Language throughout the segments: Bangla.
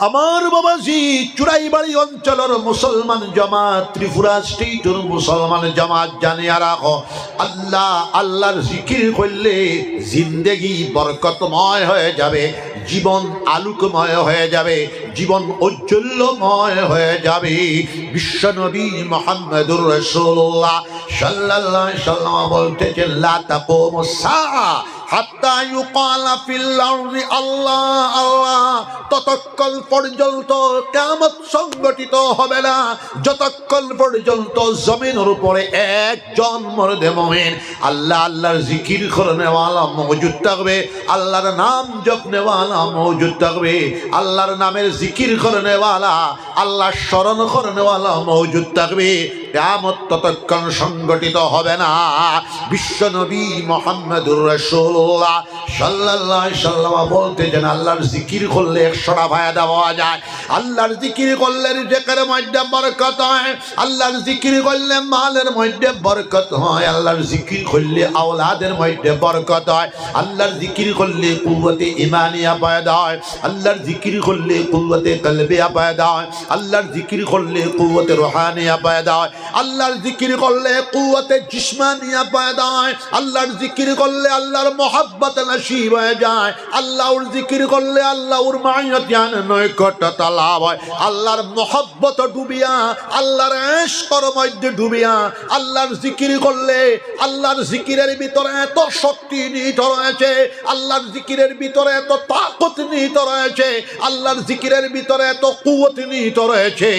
আমার বাবাজি চুরাইবাড়ি অঞ্চলের মুসলমান জামাত, ত্রিপুরা স্টেটের মুসলমান জামাত জানিয়া রাখো, আল্লাহ আল্লাহর জিকির করলে জিন্দেগি বরকতময় হয়ে যাবে, জীবন আলোকময় হয়ে যাবে, জীবন ঔজ্জ্বল্যময় হয়ে যাবে। বিশ্বনবী মুহাম্মদুর রাসূলুল্লাহ সাল্লাল্লাহু আলাইহি ওয়াসাল্লাম বলতেছেন, লা তাকুমুস সাআ হাত্তা ইউকালা ফিল আরদি আল্লাহ আল্লাহ, ততক্ষণ পর্যন্ত কিয়ামত সংগঠিত হবে না যতক্ষণ পর্যন্ত জমিনের উপরে একজন মর্দে মুমিন আল্লাহ আল্লাহর জিকির করনেওয়ালা মওজুদ থাকবে, আল্লাহর নাম জপনেওয়ালা মওজুদ থাকবে, আল্লাহর নামের জিকির করনেওয়ালা, আল্লাহ স্মরণ করনেওয়ালা মওজুদ থাকবে। কিয়ামত ততক্ষণ সংগঠিত হবে না। বিশ্বনবী মুহাম্মদুর রাসূলুল্লাহ সাল্লাল্লাহু আলাইহি ওয়াসাল্লাম বলতেছেন, আল্লাহর জিকির করলে 100টা ফায়দা পাওয়া যায়। আল্লাহর জিকির করলে রিজকের মধ্যে বরকত হয়, আল্লাহর জিকির করলে মালের মধ্যে বরকত হয়, আল্লাহর জিকির করলে আওলাদের মধ্যে বরকত হয়, আল্লাহর জিকির করলে কুওয়াতে ঈমানিয়া পয়দা হয়, আল্লাহর জিকির করলে কুওয়াতে কলবিয়া পয়দা হয়, আল্লাহর জিকির করলে কুওয়াতে রুহানিয়া পয়দা হয়, আল্লাহর জিকির করলে কুওয়াতে জিসমানিয়া পয়দা হয়, আল্লাহর জিকির করলে আল্লাহর মহব্বত নসিব হয়ে যায়, আল্লাহর জিকির করলে আল্লাহর মাইয়াত নৈকট্যতা লাভ হয়, আল্লাহর মহব্বত ডুবিয়া, আল্লাহর ইশকের মধ্যে ডুবিয়া আল্লাহর জিকির করলে, আল্লাহর জিকিরের ভিতরে এত শক্তি নিহিত রয়েছে, আল্লাহর জিকিরের ভিতরে এত তাকত নিহিত রয়েছে, আল্লাহর জিকিরের ভিতরে এত কুওয়াত নিহিত রয়েছে,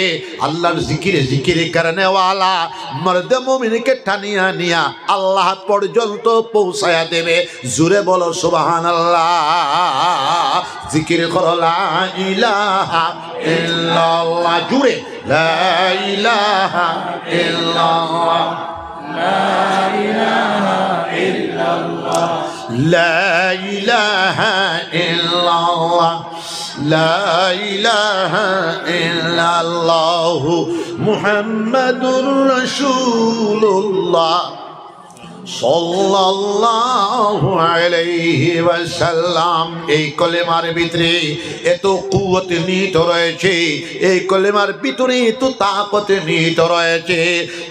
আল্লাহর জিকিরে জিকির করনেওয়ালা মর্দে মুমিনকে টানিয়া নিয়া আল্লাহ পর্যন্ত পৌঁছায়া দেবে। জুরে বলো সুবহানাল্লাহ। জিকির করো লা ইলাহা ইল্লাল্লাহ, জুরে লা ইলাহা ইল্লাল্লাহ, লা ইলাহা ইল্লাল্লাহ, লা ইলাহা ইল্লাল্লাহ, লা ইলাহা ইল্লাল্লাহ মুহাম্মাদুর রাসূলুল্লাহ সাল্লাল্লাহু আলাইহি ওয়াসাল্লাম। এই কলেমার ভিতরে এত কুওয়াত নিহিত রয়েছে, এই কলেমার ভিতরে এত তাকত নিহিত রয়েছে।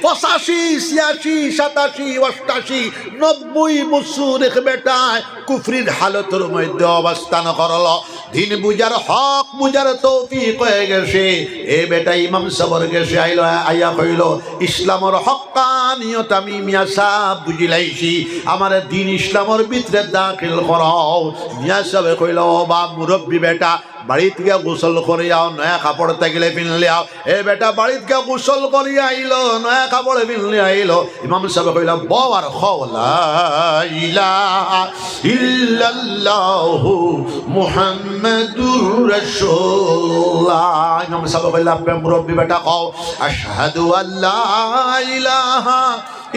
85, 86, 87, 88, 90 বছর এক বেটায় কুফরির হালতের মধ্যে অবস্থান করল, দিন বুঝার হক বুঝার তৌফিক হয়ে গেছে। এ বেটা ইমাম সাবর গেছে, আইলো আইয়া কইল, ইসলামের হক্কানিয়ত আমি মিয়া সাহেব বুঝিলাইছি, আমার দিন ইসলামের ভিতরে দাখিল করাও। মিয়া সাহেব কইল, বা মুরব্বী বেটা বাড়িতে গিয়ে গোসল করিয়াও, নয়া কাপড় থাকলে পিনলে আও। এ বেটা বাড়িতে গিয়ে গোসল করিয়া আইলো, নয়া কাপড় পিনলে আইলো। ইমাম সাহেব কইল, বউ আর খাও লা ইলাহা ইল্লাল্লাহু মুহাম্মাদুর রাসূলুল্লাহ। ইমাম সাহেব কইল, মুরব্বী বেটা খাও, আশহাদু আল্লা ইলাহা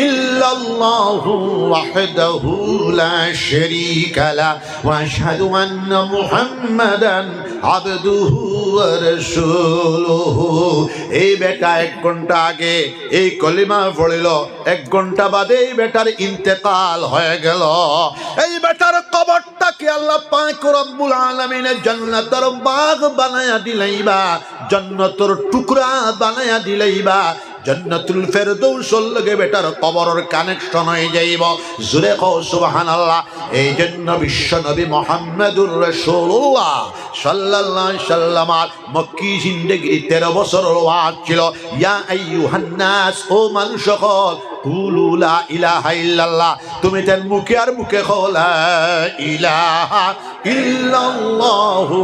ইল্লাল্লাহু ওয়াহদাহু লা শারীকা লা ওয়া আশহাদু আন্না মুহাম্মাদান আবদুহু ওয়া রাসূলুহু। এই বেটা 1 ঘন্টা আগে এই কলিমা পড়িল, 1 ঘন্টা বাদে এই বেটার ইন্তেকাল হয়ে গেল। এই বেটার কবরটাকে আল্লাহ পাক রব্বুল আলামিনের জান্নাতের বাগ বানায়া দিলাইবা, জান্নাতের টুকরা বানায়া দিলাইবা, জান্নাতুল ফেরদৌসের লগে বেটার কবরের কানেকশন হয়ে যাইব। জোরে কও সুবহানাল্লাহ। এই জন্য বিশ্ব নবী মুহাম্মদুর রাসূলুল্লাহ সাল্লাল্লাহু আলাইহি ওয়াসাল্লাম মক্কি জিন্দেগি 13 বছরের ওয়াজ ছিল। ইয়া আইয়ুহান নাস, ও মানুষ সকল, কুলু লা ইলাহা ইল্লাল্লাহ, তুমি তার মুখে আর মুখে কও লা ইলাহা ইল্লাল্লাহু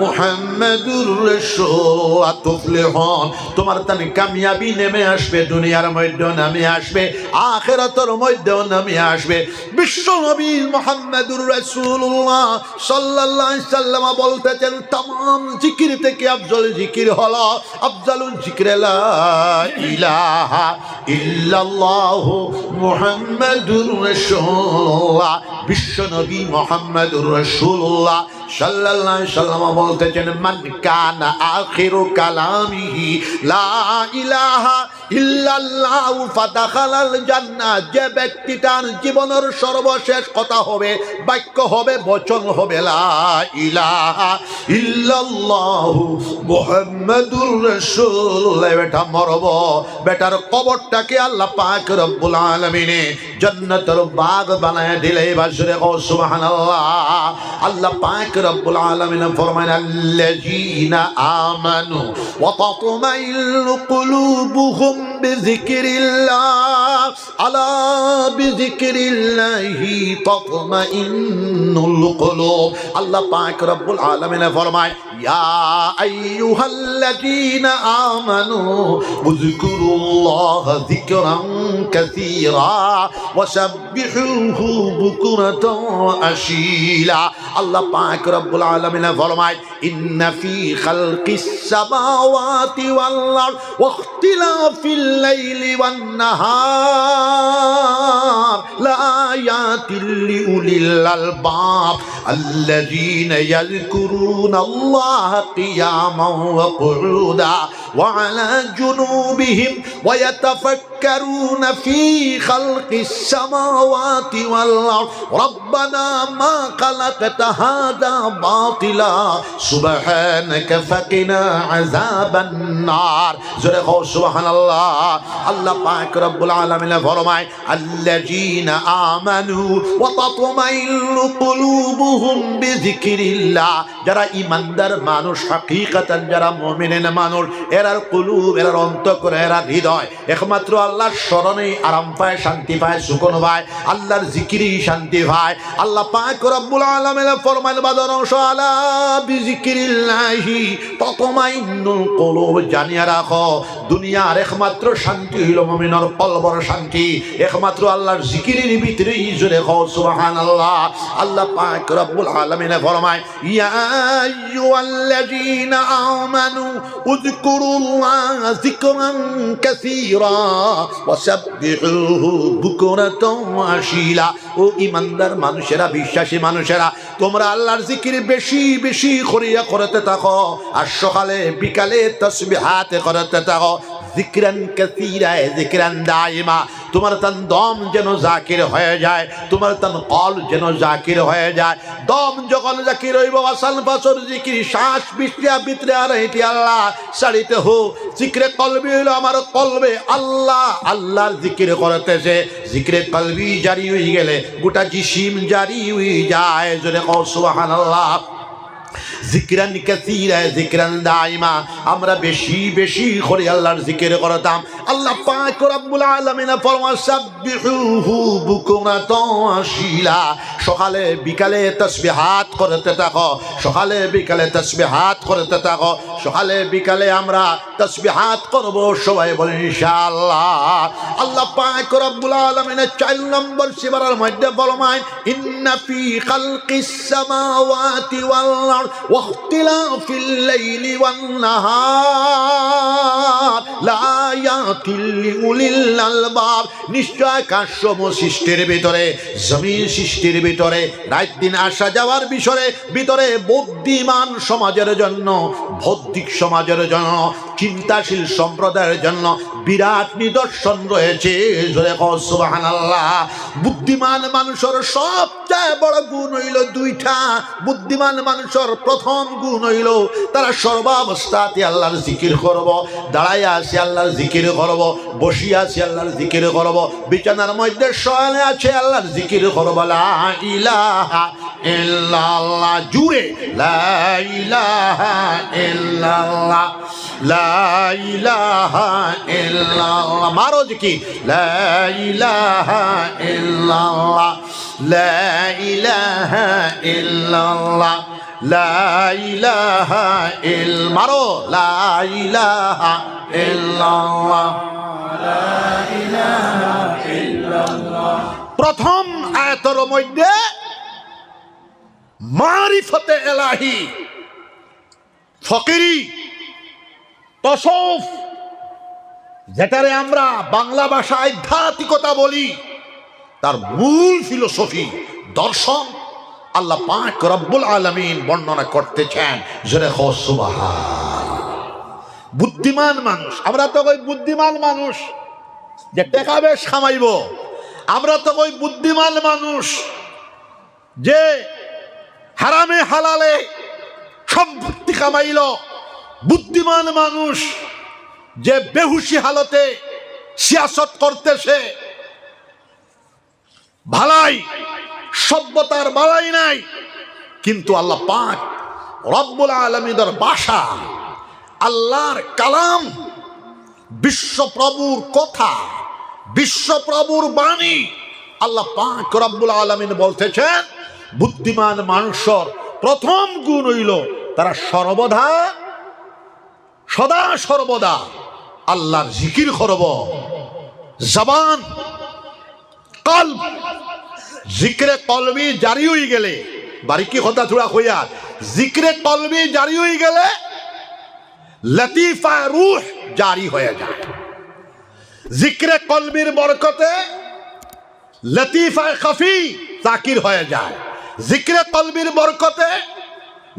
মুহাম্মাদুর রাসূলুল্লাহ তুফলিহুন। তোমার তানি কামিয়াবি নেমে আসবে, দুনিয়ার মধ্যেও নামে আসবে, আখিরাতের মধ্যেও নামে আসবে। বিশ্ব নবী মুহাম্মদুর রাসূলুল্লাহ সাল্লাল্লাহু আলাইহি ওয়াসাল্লাম বলতেছেন, तमाम জিকির থেকে আফজল জিকির হলো, আফজালুল জিকির লা ইলাহা ইল্লাল্লাহু মুহাম্মাদুর রাসূলুল্লাহ। বিশ্ব নবী মুহাম্মদুর রাসূলুল্লাহ সাল্লাল্লাহু আলাইহি ওয়াসাল্লাম বলতেছেন, মান কানা আখিরু কালামিহি লা ইলাহা ইল্লাল্লাহু ফাদাখালাল জান্নাহ, যে ব্যক্তিটার জীবনের সর্বশেষ কথা হবে, বাক্য হবে, বচন হবে লা ইলাহা ইল্লাল্লাহু মুহাম্মাদুর রাসূলুল্লাহ, বেটা মরব, বেটার কবরটাকে আল্লাহ পাক রব্বুল আলামিনে জান্নাতের বাগ বানায় দিলে। বাজরে কও সুবহানাল্লাহ। আল্লাহ পাক রব্বুল আলামিন ফরমান আল্লাযীনা আমানু ওয়া তাতমাইন্নু কুলুবুহুম বিযিকরিল্লাহ আলা বিযিকরিল্লাহি তাতমাইন্নুল কুলুব। আল্লাহ পাক রব্বুল আলামিন ফরমায় ইয়া আইয়ুহাল্লাযীনা আমানু উযকুরুল্লাহ যিকরান কাসীরা ওয়া সাব্বিহুহু বুকরাতাও ওয়া আশীলা। আল্লাহ পাক রব্বুল আলামিন ফরমায় ইন্না ফি খালকিস সামাওয়াতি ওয়াল আরদ ওয়া ইখতিলাফিল লাইলি ওয়ান নাহার লাআয়াতিল লিউলিল আলবাব আল্লাযীনা ইয়াযকুরুনাল্লাহা কিয়ামান ওয়া কুউদা ওয়া আলা জুনুবিহিম ওয়া ইয়াতাফাক্কারুনা ফি খালকিস সামাওয়াতি ওয়াল আরদ রব্বানা মা খালাকতা হাযা বাতিলা সুবহানাকা ফাকিনা আযাবান নার। জোরে কও সুবহানাল্লাহ। আল্লাহ পাক রব্বুল আলামিন ফরমায় আল্লাযীনা আমানু ওয়া তাতমাইন্নু কুলুবুহুম বিযিকরিল্লাহ, যারা ঈমানদার মানুষ, হাকিকাতান যারা মুমিন মানুষ, এরার কুলুব, এরার অন্তঃকরণ, এরার হৃদয় একমাত্র আল্লাহর স্মরণেই আরাম পায়, শান্তি পায়, সুকুন পায়, আল্লাহর জিকিরেই শান্তি পায়। আল্লাহ পাক রব্বুল আলামিন ফরমায় বাদর অংশ আলা বিযিকরিল্লাহি তাতমাইন্নুল কুলুব, জানিয়া রাখো দুনিয়ার একমাত্র শান্তি হইল মুমিনের কলবর শান্তি, একমাত্র আল্লাহর জিকিরের ভিতরেই। জোরে কও সুবহানাল্লাহ। আল্লাহ পাক রব্বুল আলামিন ফরমায় ইয়া আইয়ুহাল্লাযীনা আমানু উযকুরুল্লাহা যিকরান কাসীরা ওয়া সাব্বিহুহু বুকরাতাও ওয়া আশীলা। ও ঈমানদার মানুষেরা, বিশ্বাসী মানুষেরা, তোমরা আল্লাহর জিকির বেশি বেশি করিয়া করতে থাকো, আর সকালে বিকালে তাসবিহাত করতে থাকো। যিকরান কাসীরা যিকরান দাইমা, তোমার তান দম যেন জাকির হয়ে যায়, তোমার তান কল যেন জাকির হয়ে যায়। দম যখন জাকির হইব আসান পাসর জিকির, শ্বাস বিষ্টিয়া ভিতরে আর হেঁটে আল্লাহ সারিতে হো। জিকিরে কলবি হইল আমার কলবে আল্লাহ আল্লাহর জিকির করতেছে, জিকিরে কলবি জারি হয়ে গেলে গোটা জিসিম জারি হয়ে যায়। জোরে কও সুবহানাল্লাহ। যিকরান কাসীরা যিকরান দাইমা, আমরা বেশি বেশি করে আল্লাহর জিকির করতাম। আল্লাহ পাক রব্বুল আলামিন ফরমান সাব্বিহুহু বুকরাতাও ওয়া আশীলা, সকালে বিকালে তাসবিহাত করতে থাকো, সকালে বিকালে তাসবিহাত করতে থাকো, সকালে বিকালে আমরা তাসবিহাত করব, সবাই বলেন ইনশাআল্লাহ। আল্লাহ পাক রব্বুল আলামিন 4 নম্বর সূরার মধ্যে ফরমায় ইন্না ফি খালকিস সামাওয়াতি ওয়াল আরদ ওয়া ইখতিলাফিল লাইলি ওয়ান নাহার লাআয়াতিল লিউলিল আলবাব, নিশ্চয় আকাশসমূহ সৃষ্টির ভিতরে, জমিন সৃষ্টির ভিতরে, রাত দিন আসা যাওয়ার ভিতরে বুদ্ধিমান সমাজের জন্য, বৌদ্ধিক সমাজের জন্য, চিন্তাশীল সম্প্রদায়ের জন্য বিরাট নিদর্শন রয়েছে। জোরে কও সুবহানাল্লাহ। বুদ্ধিমান মানুষের সবচেয়ে বড় গুণ হইল 2টা। বুদ্ধিমান মানুষের প্রথম গুণ হইল তারা সর্বাবস্থাতে আল্লাহর জিকির করব, দাঁড়াইয়া আছে আল্লাহর জিকির করব, বসিয়া আছে আল্লাহর জিকির করব, বিছানার মধ্যে শয়নে আছে আল্লাহর জিকির করব। লা ইলাহা ইল্লাল্লাহ, জুরে লা ইলাহা ইল্লাল্লাহ, লা ইলাহা ইল্লাল্লাহ, মারো জিকির লা ইলাহা ইল্লাল্লাহ, লা ইলাহা ইল্লাল্লাহ, লা ইলাহা মারো লা ইলাহা ইল্লাল্লাহ, লা ইলাহা ইল্লাল্লাহ। প্রথম আয়াতের মধ্যে মারিফতে ইলাহি, ফকিরি, তসৌফ, যেটারে আমরা বাংলা ভাষায় আধ্যাত্মিকতা বলি, তার মূল ফিলোসফি, দর্শন আল্লাহ পাক রব্বুল আলামিন বর্ণনা করতেছেন। জোরে কও সুবহান। বুদ্ধিমান মানুষ। আমরা তো কই বুদ্ধিমান মানুষ যে টাকা বেশ কামাইব, আমরা তো কই বুদ্ধিমান মানুষ যে হারামে হালালে সম্পত্তি কামাইল, বুদ্ধিমান মানুষ যে বেহুশি হালতে সিয়াসত করতেছে, ভালাই সভ্যতার বালাই নাই। কিন্তু আল্লাহ পাক রব্বুল আলামিনের ভাষা, আল্লাহর কালাম, বিশ্বপ্রভুর কথা, বিশ্বপ্রভুর বাণী, আল্লাহ পাক রব্বুল আলামিন বলতেছেন বুদ্ধিমান মানুষের প্রথম গুণ হইল তারা সর্বদা সদা সর্বদা আল্লাহর জিকির করব। জবান কলব জিক্রে কলবি জারি হয়ে গেলে, বারিকি কথা থোড়া হইয়া, জিক্রে কলবি জারি হয়ে গেলে লতিফা রূহ জারি হয়ে যায়। জিক্রে কলবির বরকতে লতিফা খফি জাকির হয়ে যায়। জিক্রে কলবির বরকতে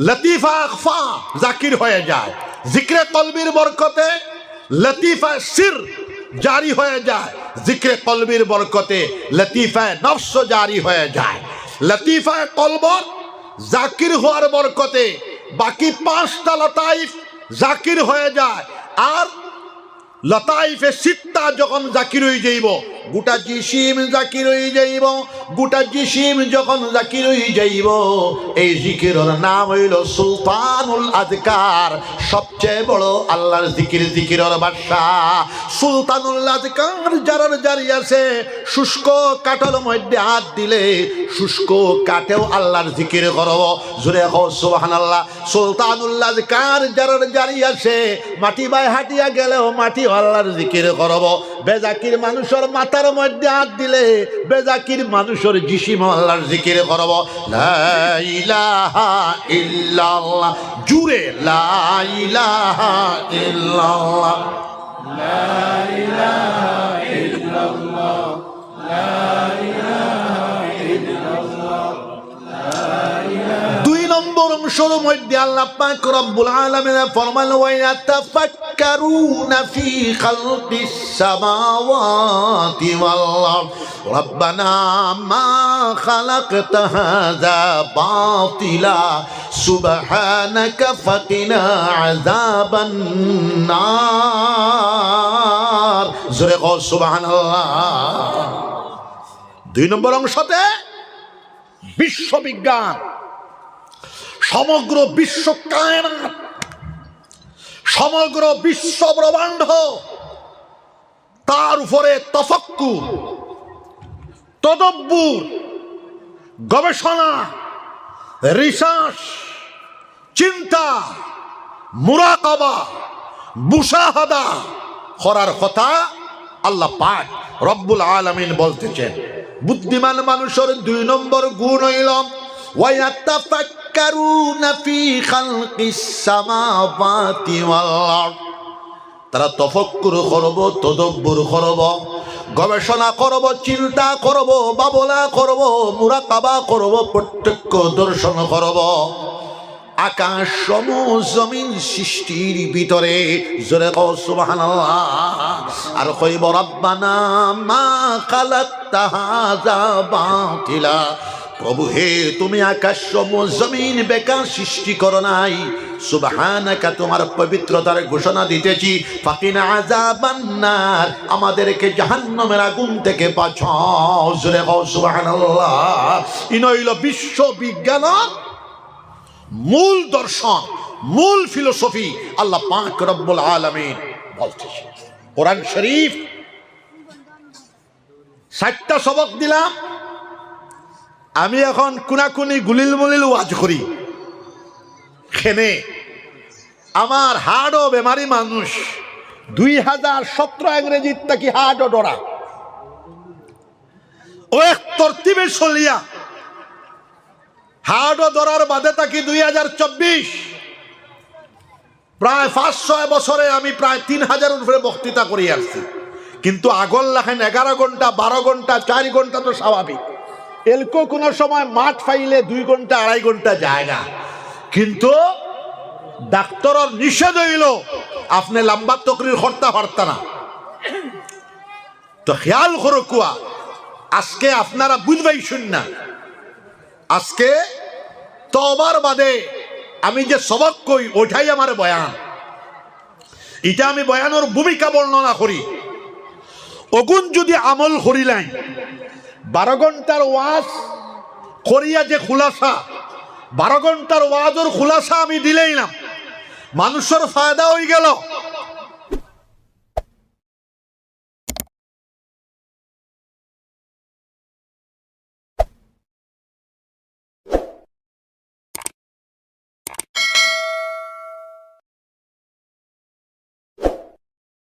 লতিফা আখফা জাকির হয়ে যায়। জিক্রে কলবির বরকতে লতিফা সির জারি হয়ে যায়। জিক্রে কলবির বরকতে লতিফা নফস জারি হয়ে যায়। লতিফা কলবর জাকির হওয়ার বরকতে বাকি 5টা লতাইফ জাকির হয়ে যায়। আর লতাইফে সিত্তা যখন জাকির হয়ে যাইব, গোটা জিসিম জাকির হয়ে যাইব। গোটা জিসিম যখন জাকির হয়ে যাইব, এই জিকিরের নাম হইল সুলতানুল আযকার, সবচেয়ে বড় আল্লাহর জিকির, জিকিরের বাদশাহ। সুলতানুল আযকার যারার জারি আছে, শুষ্ক কাঠের মধ্যে হাত দিলে শুষ্ক কাঠেও আল্লাহর জিকির করব। জোরে কও সুবহানাল্লাহ। সুলতানুল আযকার যারার জারি আছে, মাটি বাই হাঁটিয়া গেলেও মাটি আল্লাহর জিকির করব। বেজাকির মানুষের মাথার মধ্যে হাত দিলে বেজাকির মানুষের জিসিম আল্লাহর জিকির করব। লা ইলাহা ইল্লাল্লাহ, জুরে লা ইলাহা ইল্লাল্লাহ, লা ইলাহা ইল্লাল্লাহ, লা ইলাহা ইল্লাল্লাহ, লা ইলাহা। 2 নম্বর অংশের মধ্যে আল্লাহ পাক রব্বুল আলামিন ফরমান ওয়া ইয়াতাফাক্কারুনা ফি খালকিস সামাওয়াতি ওয়াল আরদ রব্বানা মা খালাকতা হাযা বাতিলা সুবহানাকা ফাকিনা আযাবান নার। জোরে কও সুবহানাল্লাহ। 2 নম্বর অংশতে বিশ্ববিজ্ঞান, সমগ্র বিশ্ব কায়নাত, সমগ্র বিশ্ব ব্রহ্মাণ্ড, তার উপরে তাফাক্কুর, তদব্বুর, গবেষণা, রিসার্চ, চিন্তা, মুরাকাবা, মুশাহাদা করার কথা আল্লাহ পাক রব্বুল আলামিন বলতেছেন। বুদ্ধিমান মানুষের 2 নম্বর গুণ হইল ওয়ায়াতাফাক্কারুনা ফি খালকিস সামাওয়াতি ওয়াল আরদ, তারা তাফাক্কুর করব, তদব্বুর করব, গবেষণা করব, চিন্তা করব, ভাবনা করব, মুরাকাবা করব, প্রত্যক্ষ দর্শন করব আকাশ সমূহ জমিন সৃষ্টির ভিতরে। জোরে কও সুবহানাল্লাহ। আর কইব রব্বানা মা খালাকতা হাযা বাতিলা, প্রভু হে তুমি আকাশ সমূহ জমিন বেকার সৃষ্টি করো নাই। সুবহানাকা, তোমার পবিত্রতার ঘোষণা দিতেছি। ফাকিনা আযাবান নার, আমাদেরকে জাহান্নামের আগুন থেকে বাঁচাও। জোরে কও সুবহানাল্লাহ। ইনো হইল বিশ্ববিজ্ঞান মূল দর্শন, মূল ফিলোসফি আল্লাহ পাক রব্বুল আলামিন বলতেছে। কোরআন শরীফ 60টা সবক দিলাম। আমি এখন কুনাকুনি গুলিল মুলিল ওয়াজ করি। খেনে আমার হার্টও বেমারি মানুষ, 2017 ইংরেজির থাকি হার্টও ডরা, ও এক তরতিবে চলিয়া হার্টও ধরার বাদে থাকি 2024 প্রায় 5-6 বছরে আমি প্রায় 3000 উপরে বক্তৃতা করে আসছি। কিন্তু আগল লেখেন 11 ঘন্টা 12 ঘন্টা 4 ঘন্টা তো স্বাভাবিক। এলকো কোনো সময় মাঠ ফাইলে 2 ঘন্টা 2.5 ঘন্টা যায় না। কিন্তু ডাক্তারের নিষেধ হইল আপনি লম্বা তকরির হর্তা পারতা না। তো খেয়াল করো কুয়া, আজকে আপনারা বুঝবাই শুন না, আজকে তওবার বাদে আমি যে সবক কই ওইটাই আমার বয়ান। এটা আমি বয়ানের ভূমিকা বর্ণনা করি। অগুন যদি আমল করিলাই 12 ঘন্টার ওয়াজ করিয়া যে খুলাসা, 12 ঘন্টার ওয়াজের খুলাসা আমি দিলেই না, মানুষের ফায়দা হয়ে গেল,